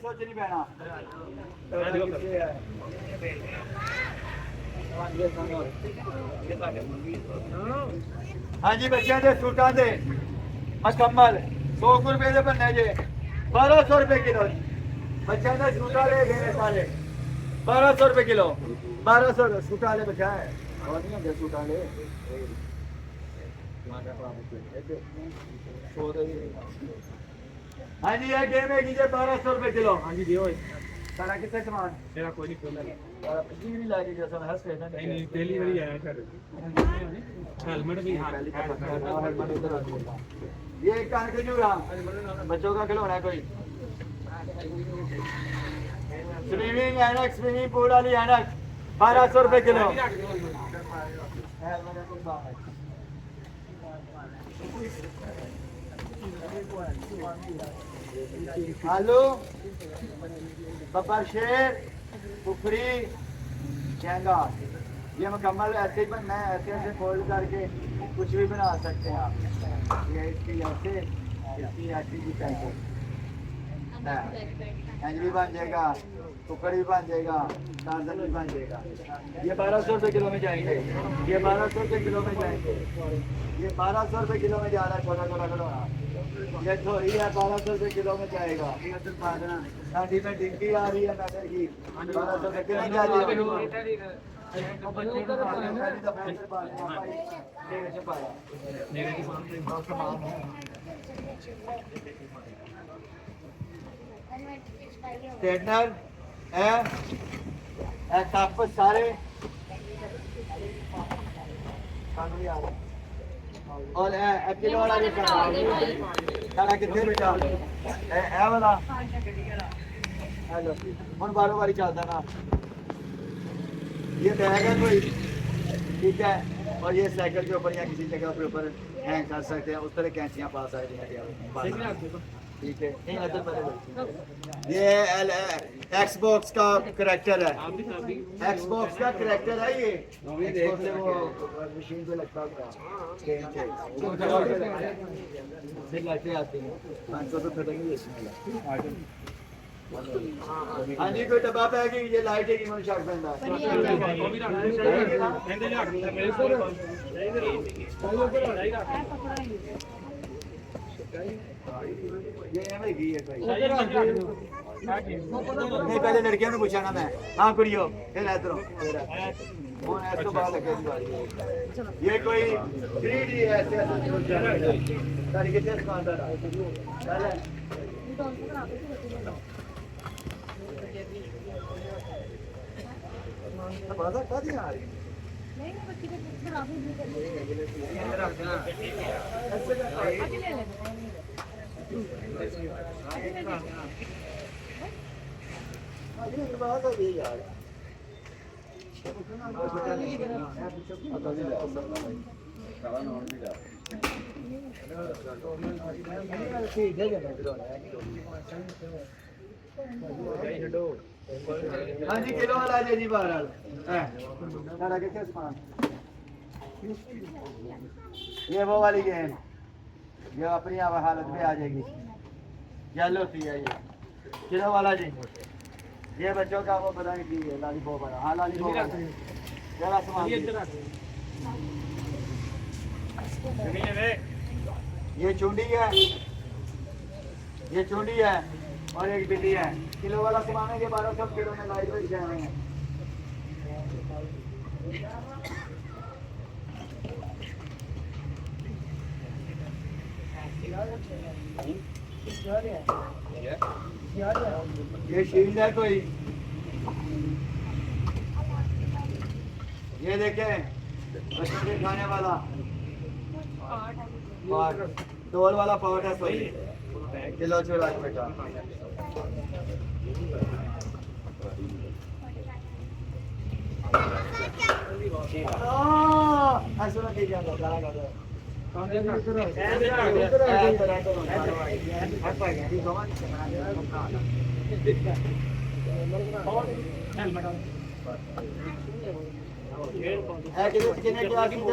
सोच नहीं पैना हाँ जी बच्चों के सूटा के मकम्मल 100 रुपए के बनने जे 1200 रुपए किलो बच्चों के सूटा ले गए सारे 1200 रुपए किलो 1200 सूटा ले बचा है और नहीं होंगे सूटा ले हाँ जी ये गेम है कीजिए 1200 रुपए किलो हाँ जी दियो सारा कितने सामान मेरा कोई नहीं खोला जी नहीं लागे जैसा हंस के नहीं नहीं पहली बार आया सर हेलमेट भी हेलमेट उधर ये कहां के जो रहा बच्चों का खिलौना कोई स्विमिंग एनक स्विमिंग पूल वाली एनक 1200 रुपए किलो आलू बब्बर शेर कुफरी झेंगा ये मुकम्मल ऐसे ही बनना है ऐसे ऐसे फोल्ड करके कुछ भी बना सकते हैं आप ये इसकी ऐसी भी चाहिए भी बन जाएगा कुकर भी बन जाएगा टार्जन भी बन जाएगा ये 1200 रुपए किलो में जाएंगे ये 1200 रुपए किलो में जाएंगे ये 1200 रुपए किलो में जा रहा है छोटा छोटा खिलौना ये थोड़ी है 1200 रुपए किलो में जाएगा ठंडी में डिंगी आ रही है नगर की 1200 रुपए किलो में जा रही है कप सारे और किलो वाला भी सारा कितने बेटा है वाला हेलो हम बारों बारी चलता ना ये बैग है कोई ठीक है और ये साइकिल के ऊपर या किसी जगह के ऊपर हैंग कर सकते हैं उस तरह कैंचियां पास आ जाएंगी ठीक है नहीं अदर ये एक्सबॉक्स का करैक्टर है एक्सबॉक्स का करैक्टर है ये Xbox से वो मशीन पे लगता है लाइटें आती हैं 500 तो खरीदेंगे इसमें हाँ जी कोई डब्बा पैक ये लाइट है कि मन शक बंदा नहीं पहले लड़कियों ने पूछा ना मैं हाँ कुड़ियो फिर इधरों तो बात लगे ये कोई 3D ऐसे सारी कितने दुकानदार बाजार का दिया आ रही नहीं बच्ची को खराब हो यार हाँ जी किलो वाला जी बहरहाल सारा कितने सामान ये वो वाली गेम जो अपनी हालत में आ जाएगी जल होती है ये किलो वाला जी ये बच्चों का वो पता नहीं की लालीपॉप वाला हाँ लालीपॉप जरा सामान ये चुंडी है ये चुंडी है और एक बिल्ली है किलो वाला सामान है ये 1200 किलो में लाइट वेट जाए हैं ये शील्ड है कोई ये देखें बच्चों के खाने वाला टोल वाला पाउट है कोई किलो छोड़ा बेटा ऐसा नहीं जाता गाना गाता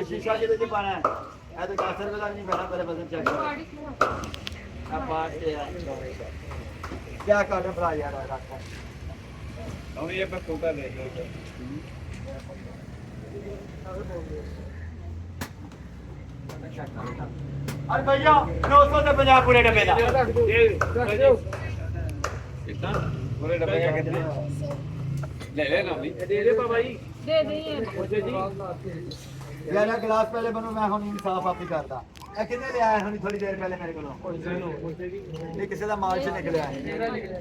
शीशा के पाना है तो 10 रुपए का नहीं बना पहले वजन चेक क्या काटन भरा यार रखा और ये पे कोटा ले अरे भैया 900 से 50 पूरे डब्बे का कितना पूरे डब्बे का कितने ले लेना अभी दे दे भाई दे दिए यार गिलास पहले बनू मैं हुन इंसाफ आप ही करदा ए कितने ले आया हुन थोड़ी देर पहले मेरे कोलों ये किसी दा माल से निकले आए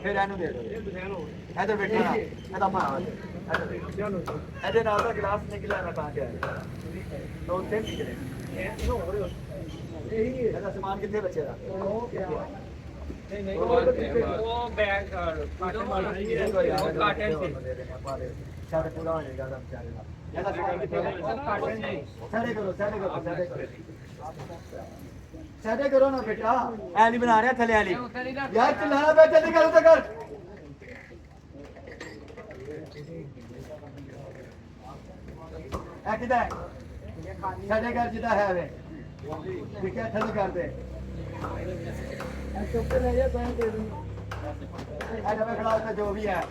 फिर एनु दे दो ए तो बैठा ना ए तो मां ए नाल दा गिलास निकला मैं कहां गया तो से निकले यही है सामान कितने बचे दा वो बैग काटन वाला काटन से सारे पूरा हो जाएगा दम चलेगा सादे करो ना बेटा ऐ नहीं बना रहा थले वाली यार चिल्लाना पे जल्दी करो तो कर ऐ किधर है सादे कर जिदा है वे ठीक है थले कर दे चुप ले जा पैन दे दूं ऐ डबे खिलाफ में जो भी है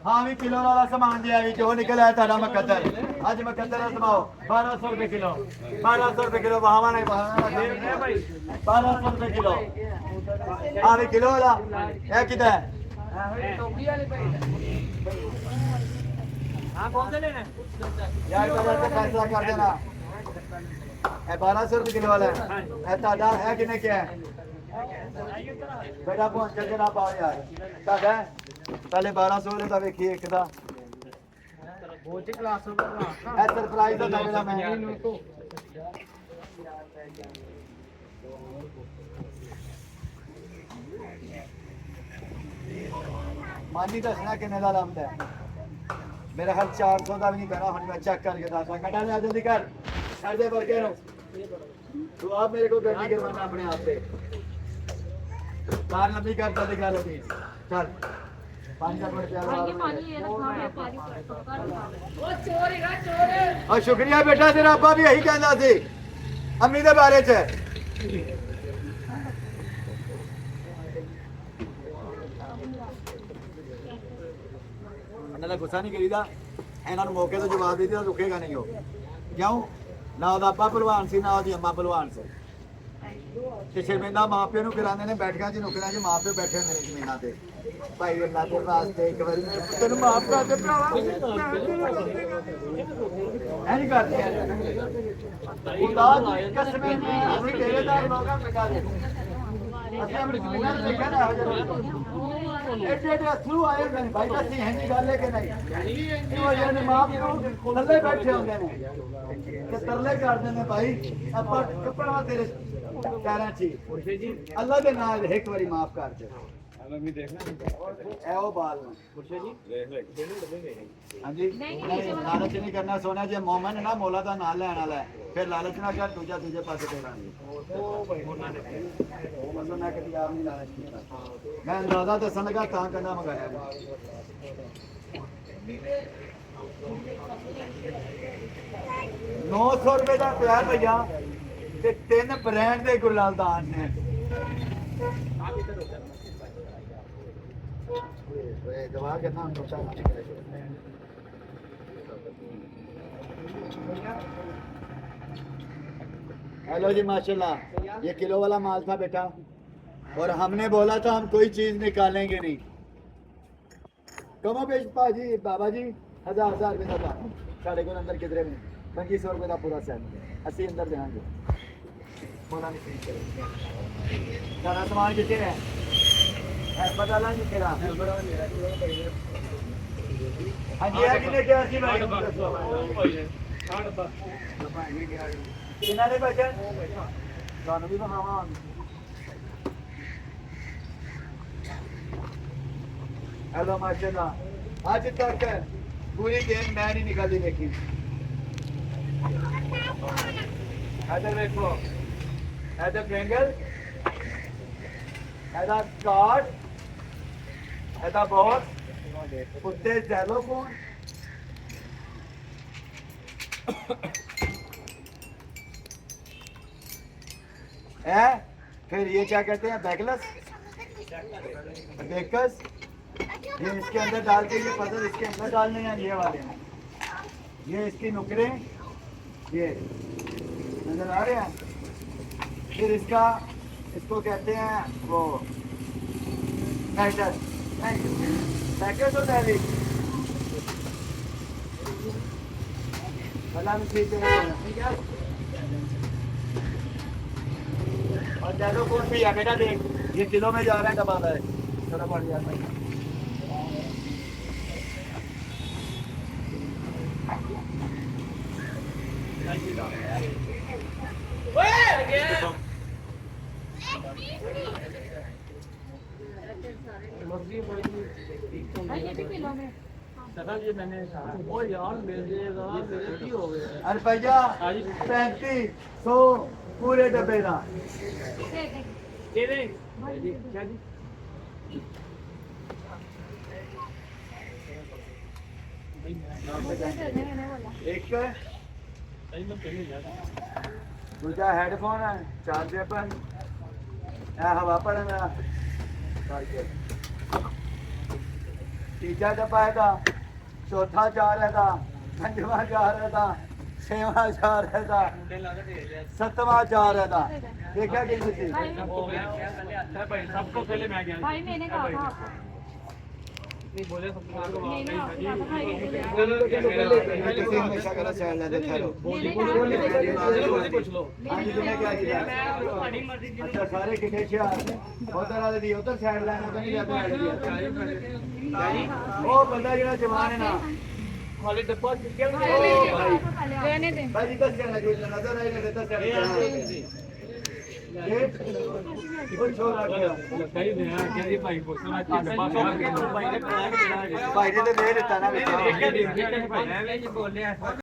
हाँ भी किलो वाला सामान जो है जो निकल आया था मकद्दर आज मकद्दर समाओ 1200 रुपए किलो 1200 रुपए किलो बहावा नहीं बहाना भाई 1200 रुपए किलो हाँ भी किलो वाला ये कितना है हाँ कौन से लेना यार बाजार से फैसला कर देना 1200 रुपए किलो वाला है ताजा है कि नहीं क्या है बेटा पहुंच के ना पाओ यार ताजा है पहले 1200 ले ਤਾਂ ਵੇਖੀ ਇੱਕ ਦਾ ਬਹੁਤ ਕਲਾਸ ਹੋ ਗਿਆ ਐ ਸਰਪ੍ਰਾਈਜ਼ ਦਾ ਮੇਰਾ ਮੈਂ ਮਾਨੀ ਦੱਸਣਾ ਕਿੰਨੇ ਦਾ ਲੰਮਦਾ ਮੇਰਾ ਖਰਚ 400 ਦਾ ਵੀ ਨਹੀਂ ਪੈਣਾ ਹੁਣ ਮੈਂ ਚੈੱਕ ਕਰਕੇ ਦੱਸਦਾ ਕੱਢਾ ਲੈ ਜਲਦੀ ਕਰ ਛੱਡ ਦੇ ਵਰਗੇ ਨੂੰ ਤੂੰ ਆਪ ਮੇਰੇ ਕੋ ਗੱਡੀ ਕਰਵਾਣਾ ਆਪਣੇ ਆਪ ਤੇ ਕਾਰ ਲੰਬੀ ਕਰ ਜਲਦੀ ਕਰ ਲੋ ਚੱਲ पानी का थोड़ा और शुक्रिया बेटा तेरा अब्बा भी यही कहना सी अम्मी दे बारे च अन्ना गुस्सा नहीं करीदा इन्होंने मौके तो जवाब दे दिया रुकेगा नहीं हो क्यों ना ਉਹਦਾ ਅੱਬਾ ਭਲਵਾਨ ਸੀ ਨਾ ਉਹਦੀ ਅੰਮਾ ਭਲਵਾਨ ਸੀ ਤੇ ਸ਼ਰਮਿੰਦਾ ਮਾਪਿਆਂ ਨੂੰ ਕਰਾਉਂਦੇ ਨੇ ਬੈਠਕਾਂ 'ਚ ਨੁਕਰਾਂ 'ਚ ਮਾਪਿਓ ਬੈਠੇ ਹੁੰਦੇ ਨੇ ਜ਼ਮੀਨਾਂ ਤੇ ਭਾਈ ਅੱਲਾ ਦੇ ਵਾਸਤੇ ਇੱਕ ਵਾਰੀ ਤੈਨੂੰ ਮਾਫ ਕਰ ਦੇ ਭਰਾਵਾ ਐ ਨਹੀਂ ਕਰਦੇ ਖੁਦਾ ਦੀ ਕਸਮ ਹੈ ਅਸੀਂ ਤੇਰੇ ਦਾ ਲੋਕਾਂ ਟਕਾ ਦੇ ਅਸੀਂ ਆਪਣੀ ਜ਼ਮੀਨਾਂ ਤੇ ਦੇਖਿਆ ਨਾ ਐਡੇ ਐਡੇ ਅਥਰੂ ਆਏ ਹੁੰਦੇ ਨੇ ਭਾਈ ਅਸੀਂ ਹੈ ਨਹੀਂ ਗੱਲ ਹੈ ਕਿ ਨਹੀਂ ਇਹ ਵਜ੍ਹਾ ਨੇ ਮਾਪ ਨੂੰ ਥੱਲੇ ਬੈਠੇ ਹੁੰਦੇ ਨੇ ਤੇ ਤਰਲੇ ਕਰਦੇ ਨੇ ਭਾਈ ਆਪਾਂ ਕੱਪੜਾ ਤੇਰੇ ਪੈਰਾਂ 'ਚ ਜੀ ਅੱਲਾ ਦੇ ਨਾਲ ਇੱਕ ਵਾਰੀ ਮਾਫ ਕਰ ਦੇ भी देखना ए ओ बाल खुर्शे जी हां जी लालच नहीं करना सोना जी मोमन है ना मौला दा नाम लेने वाला है फिर लालच ना कर दूजा दूजे पासे करांगे ओ भाई मोना ने बस मैं कभी आप नहीं लालच किया मैं अंदाजा दसन लगा ता करना मंगाया 900 रुपए का प्यार भैया ते 3 ब्रांड दे गुलाल दान ने दवा के नाम हेलो जी माशाल्लाह ये किलो वाला माल था बेटा और हमने बोला था हम कोई चीज निकालेंगे नहीं कमो पेश पाजी बाबा जी 1000 रुपए का साढ़े को अंदर किधरे में 2500 रुपए का पूरा सेट अस्सी अंदर देंगे बोला नहीं सारा सामान कितने है पता लग तेरा हाँ जी कितने क्या सी भाई किनारे बचन ਤੁਹਾਨੂੰ ਵੀ ਬਣਾਵਾਂ हेलो माशाल्लाह आज तक पूरी गेम मैं नहीं निकाली देखी इधर देखो इधर बैंगल ਇਹਦਾ ਕਾਰਡ ਇਹਦਾ ਬਹੁਤ ਉੱਤੇ ਜ਼ੈਲੋਫੋਨ है फिर ये क्या कहते हैं बैकलेस बेकस ये इसके अंदर डाल के ये पत्थर इसके अंदर डालने हैं ये वाले हैं। ये इसकी नुकरे ये नजर आ रहे हैं। फिर इसको कहते हैं वो मैटर पैकेट होता है अभी भला में ठीक है। और देखो कौन सी है बेटा देख ये किलो में जा रहा है टमाटर है थोड़ा बढ़ जाता है। अरे भैया 3500 पूरे डब्बे का एक दूसरा हेडफोन है चार्जर पर हवा पड़ा मेरा तीसरा डब्बा है था चौथा जा रहा था पंजवा जा रहा था छवा जा रहा था सतवा जा रहा था देखा किसी थी सबको पहले मैं गया भाई मैंने कहा था आपको नहीं बोले सबको मैंने आपको कहा था भाई हमेशा करा साइड लेते थे कुछ लो आज तुमने क्या किया अच्छा सारे कितने शहर उधर दी उधर साइड लाइन तो नहीं जाता वो बंदा जो जवान है ना खाली डब्बा रहने दे भाई दस कहना जो नजर आई ना दस कहना वो छोरा गया सही दे यार क्या ये भाई को सुना डब्बा भाई ने भाई ने तो दे देता ना भाई ने बोले